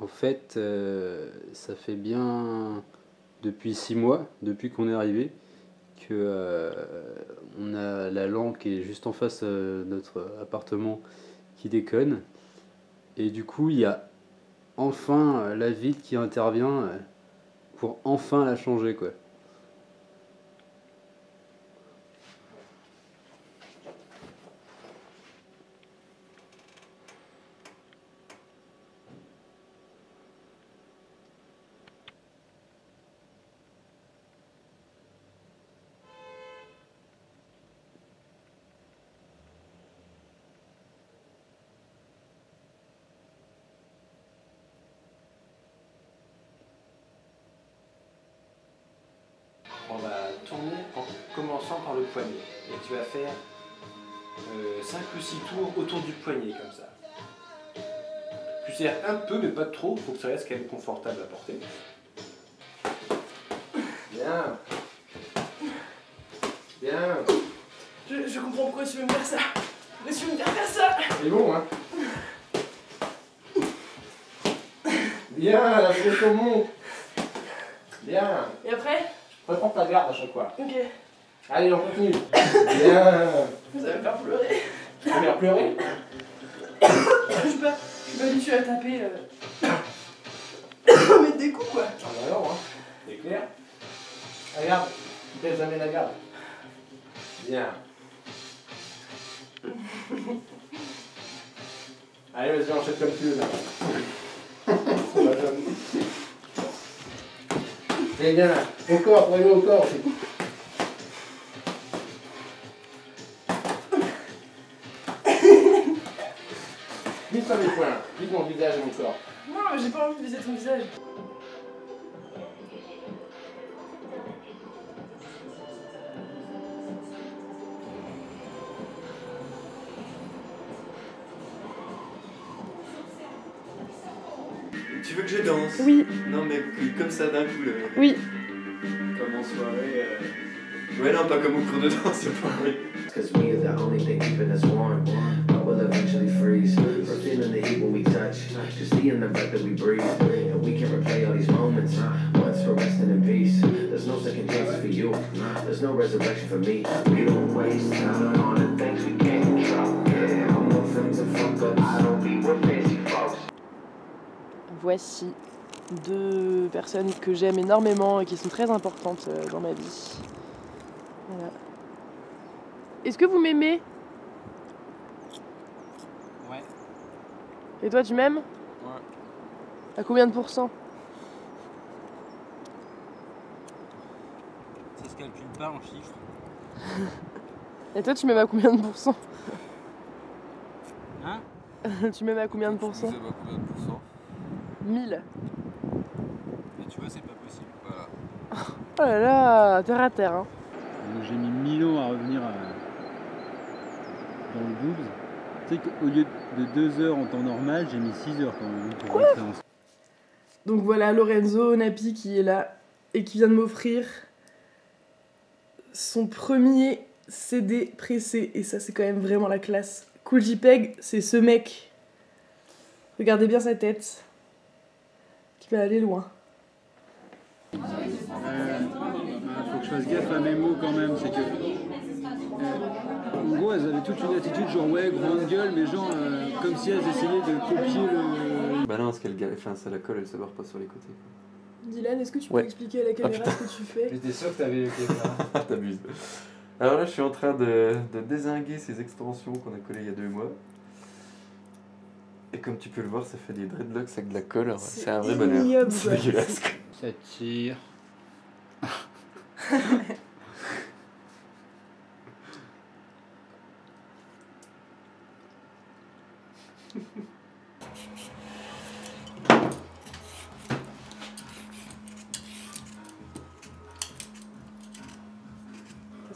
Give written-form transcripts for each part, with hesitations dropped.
En fait, ça fait bien depuis 6 mois, depuis qu'on est arrivé, que on a la lampe qui est juste en face de notre appartement qui déconne. Et du coup, il y a enfin la ville qui intervient pour enfin la changer, quoi. On va tourner en commençant par le poignet. Et tu vas faire 5 ou 6 tours autour du poignet, comme ça. Tu serres un peu, mais pas trop, il faut que ça reste quand même confortable à porter. Bien. Bien. Je comprends pourquoi tu veux me faire ça. Pourquoi tu veux me faire ça. C'est bon, hein. Bien, la pression monte. Bien. Et après? Reprends ta garde à chaque fois. Ok. Allez, on continue. Bien. Vous allez me faire pleurer. Tu veux me faire pleurer? Je suis pas habituée à taper. Mettre des coups, quoi. Ah bah non, hein. C'est clair. Regarde, tu baisses jamais la garde. Bien. Allez, vas-y, enchaîne comme tu veux là. On va jamais. C'est bien, au corps, pour aller au corps aussi. Vise pas mes poings, vise mon visage et mon corps. Non, mais j'ai pas envie de viser ton visage. Tu veux que je danse? Oui. Non mais comme ça d'un coup là. Oui. Comme en soirée. Ouais non pas comme au cours de danse, c'est pas vrai. Cause we are the only thing keeping us warm. I will eventually freeze. We're feeling the heat when we touch. Just seeing the breath that we breathe. And we can replay all these moments. Once we're resting in peace. There's no second chances for you. There's no resurrection for me. We don't waste time on the things we can't control. Yeah, all the things that fuck up. I don't be with fancy folks. Voici deux personnes que j'aime énormément et qui sont très importantes dans ma vie. Voilà. Est-ce que vous m'aimez? Ouais. Et toi, tu m'aimes? Ouais. À combien de pourcents? Ça se calcule pas en chiffres. Et toi, tu m'aimes à combien de pourcents? Hein? Tu m'aimes à combien de pourcents? Tu sais pas combien de pourcents? 1000. Mais tu vois, c'est pas possible. Voilà. Oh là là, terre à terre, hein. J'ai mis 1000 ans à revenir dans le boobs. Tu sais qu'au lieu de 2 heures en temps normal, j'ai mis 6 heures quand même pour rentrer en... Donc voilà Lorenzo Napi qui est là et qui vient de m'offrir son premier CD pressé. Et ça, c'est quand même vraiment la classe. Cool JPEG, c'est ce mec. Regardez bien sa tête. Qui va aller loin. Faut que je fasse gaffe à mes mots quand même, c'est que... en gros, elles avaient toute une attitude genre ouais, grande gueule, mais genre comme si elles essayaient de copier le... Bah non, parce qu'elle enfin, ça la colle, elle se barre pas sur les côtés. Dylan, est-ce que tu peux Ouais. expliquer à la caméra ce que tu fais? J'étais sûr que t'avais T'abuses. Alors là, je suis en train de dézinguer ces extensions qu'on a collées il y a 2 mois. Et comme tu peux le voir, ça fait des dreadlocks avec de la colle. C'est un vrai bonheur. ignoble, C'est quoi. dégueulasse. Ça tire. Ça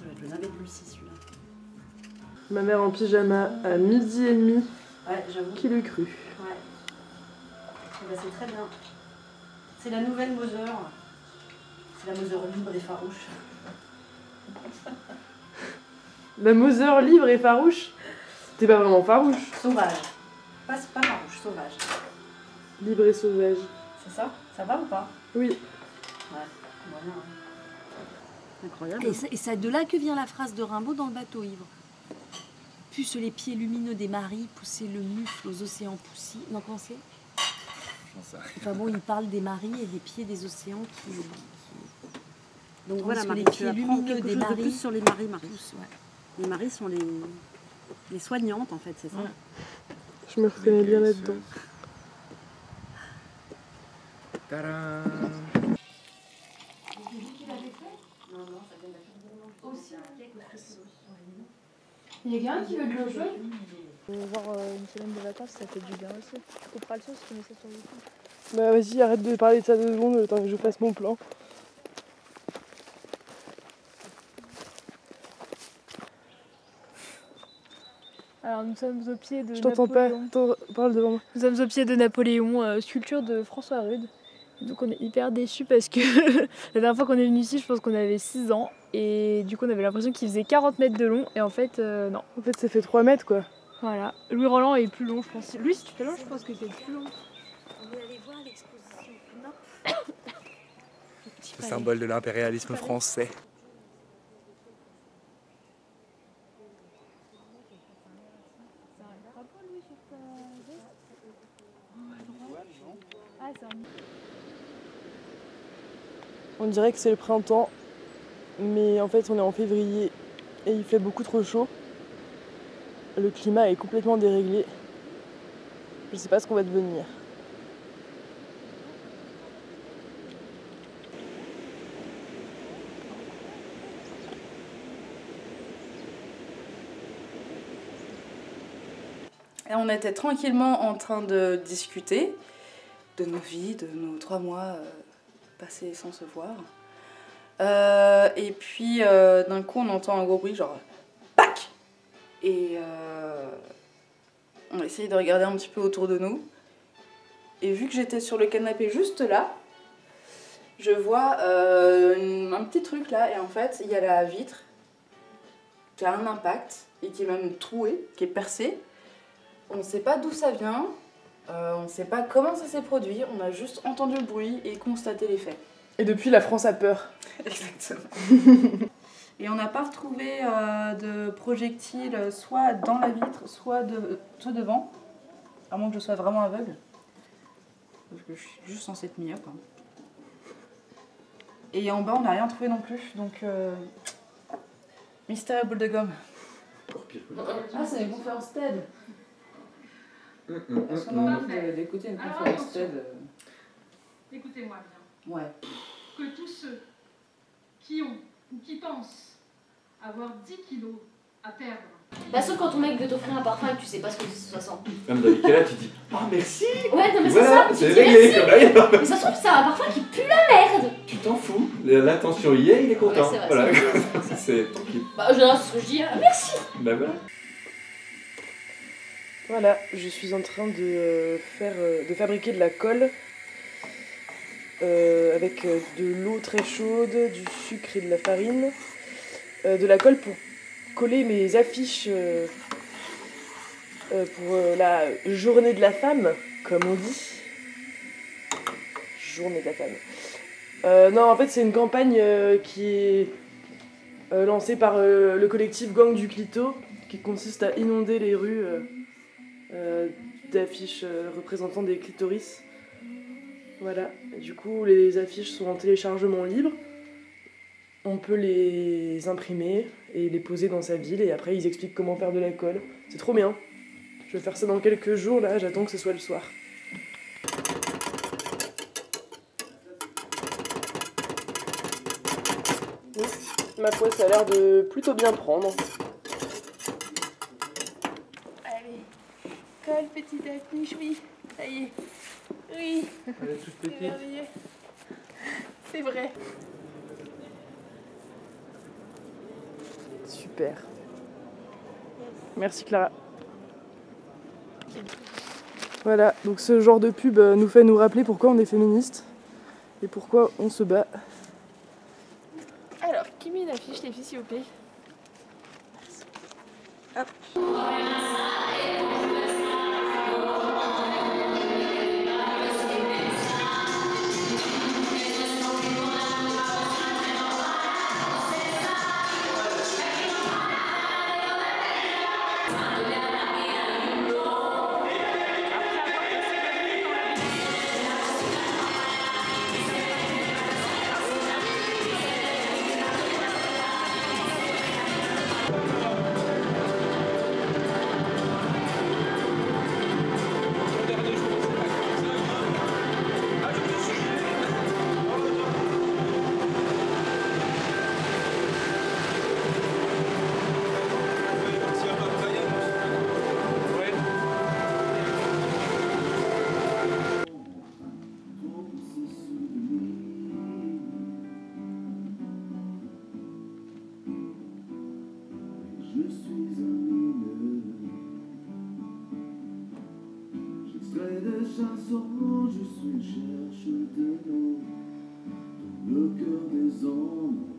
va être le navet de Lucie, celui-là. Ma mère en pyjama à 12h30. Ouais, j'avoue. Qui l'eût cru? Ouais. Eh ben, c'est très bien. C'est la nouvelle Moser. C'est la Moser libre et farouche. La Moser libre et farouche? T'es pas vraiment farouche. Sauvage. Pas farouche, sauvage. libre et sauvage. C'est ça? Ça va ou pas? Oui. Ouais, voilà. Incroyable. Et c'est de là que vient la phrase de Rimbaud dans Le bateau ivre. Puce les pieds lumineux des maris, pousser le mufle aux océans poussis. Non, comment c'est? Enfin bon, il parle des maris et des pieds des océans qui... Donc voilà, que Marie, les tu pieds apprends lumineux quelque des chose de maris. plus sur les maris, Marie. Ouais. Les maris sont les soignantes, en fait, c'est ça? Ouais. Je me reconnais bien là-dedans. Il y a quelqu'un qui veut de l'eau chaude? Genre une semaine de vacances, ça fait du bien aussi. Tu couperas le son si tu mets ça sur YouTube. Bah vas-y, arrête de parler de ça 2 secondes le temps que je fasse mon plan. Alors nous sommes au pied de Je t'entends pas, parle devant moi. Nous sommes au pied de Napoléon, sculpture de François Rude. Donc on est hyper déçus parce que la dernière fois qu'on est venu ici, je pense qu'on avait 6 ans. Et du coup on avait l'impression qu'il faisait 40 mètres de long et en fait non. En fait ça fait 3 mètres quoi. Voilà. Louis Roland est plus long je pense. Lui si tu t'allonges je pense que c'est plus long. On est allé voir l'exposition Knopf. Le symbole de l'impérialisme français. On dirait que c'est le printemps, mais en fait on est en février et il fait beaucoup trop chaud. Le climat est complètement déréglé. Je sais pas ce qu'on va devenir. Et on était tranquillement en train de discuter de nos vies, de nos 3 mois passés sans se voir. Et puis d'un coup on entend un gros bruit genre PAC! Et on a essayé de regarder un petit peu autour de nous. Et vu que j'étais sur le canapé juste là, je vois un petit truc là et en fait il y a la vitre qui a un impact et qui est même trouée, qui est percée. On ne sait pas d'où ça vient, on ne sait pas comment ça s'est produit, on a juste entendu le bruit et constaté les faits. Et depuis la France a peur. Exactement. Et on n'a pas retrouvé de projectiles soit dans la vitre, soit devant, à moins que je sois vraiment aveugle. Parce que je suis juste censée être myope. Et en bas on n'a rien trouvé non plus, donc mystère et boule de gomme. Ah c'est une conférence TED. Est-ce qu'on a envie d'écouter une conférence TED? Écoutez-moi bien. Ouais. Que tous ceux qui ont ou qui pensent avoir 10 kilos à perdre. Bah sauf quand ton mec veut t'offrir un parfum et que tu sais pas ce que ça sent. Comme dans Ikea, tu dis « Oh merci !» Ouais, non mais Voilà, c'est ça, c'est réglé comme ailleurs. mais ça se trouve c'est un parfum qui pue la merde. Tu t'en fous, l'intention y est, il est content. Ouais, c'est vrai, voilà, c'est c'est tranquille. Bah je dirais ce que je dis, merci. Bah voilà. Voilà, je suis en train de fabriquer de la colle avec de l'eau très chaude, du sucre et de la farine. De la colle pour coller mes affiches pour la journée de la femme, comme on dit. Journée de la femme. Non, en fait, c'est une campagne qui est lancée par le collectif Gang du Clito, qui consiste à inonder les rues d'affiches représentant des clitoris. Voilà, et du coup les affiches sont en téléchargement libre. On peut les imprimer et les poser dans sa ville et après ils expliquent comment faire de la colle. C'est trop bien. Je vais faire ça dans quelques jours, là j'attends que ce soit le soir. Ma foi, ça a l'air de plutôt bien prendre. Allez, colle petite affiche, oui, ça y est. Oui, Elle est toute c'est petite. merveilleux. C'est vrai. Super. Merci Clara. Voilà, donc ce genre de pub nous fait nous rappeler pourquoi on est féministe et pourquoi on se bat. Alors, qui met une affiche, les filles, s'il vous plaît? Hop. suis un mineur. J'extrais des chansons, je suis chercheur de l'eau dans le cœur des hommes.